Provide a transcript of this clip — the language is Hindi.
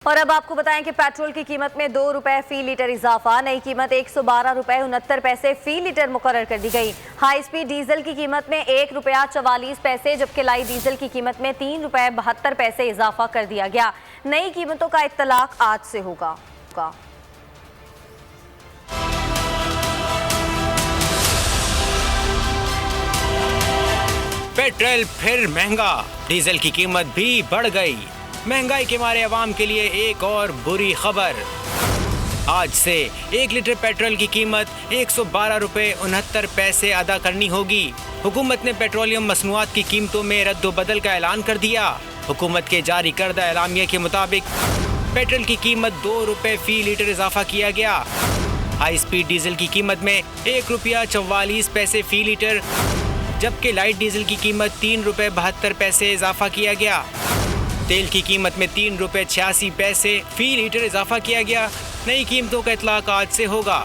और अब आपको बताएं कि पेट्रोल की कीमत में 2 रुपए फी लीटर इजाफा। नई कीमत 112 रुपए 69 पैसे फी लीटर मुकर्रर कर दी गई। हाई स्पीड डीजल की कीमत में 1 रुपया 44 पैसे जबकि लाइट डीजल की कीमत में 3 रुपए 72 पैसे इजाफा कर दिया गया। नई कीमतों का इत्तलाक आज से होगा। पेट्रोल फिर महंगा, डीजल की कीमत भी बढ़ गई। महंगाई के मारे अवाम के लिए एक और बुरी खबर। आज से 1 लीटर पेट्रोल की कीमत 112 रुपए 69 पैसे अदा करनी होगी। हुकूमत ने पेट्रोलियम मसनूआत की कीमतों में रद्द-ओ-बदल का ऐलान कर दिया। हुकूमत के जारी करदा एलामिया के मुताबिक पेट्रोल की कीमत 2 रुपए फी लीटर इजाफा किया गया। हाई स्पीड डीजल की कीमत में 1 रुपया 44 पैसे फी लीटर जबकि लाइट डीजल की कीमत 3 रुपए 72 पैसे इजाफा किया गया। तेल की कीमत में 3 रुपए 86 पैसे फी लीटर इजाफा किया गया। नई कीमतों का इतलाक आज से होगा।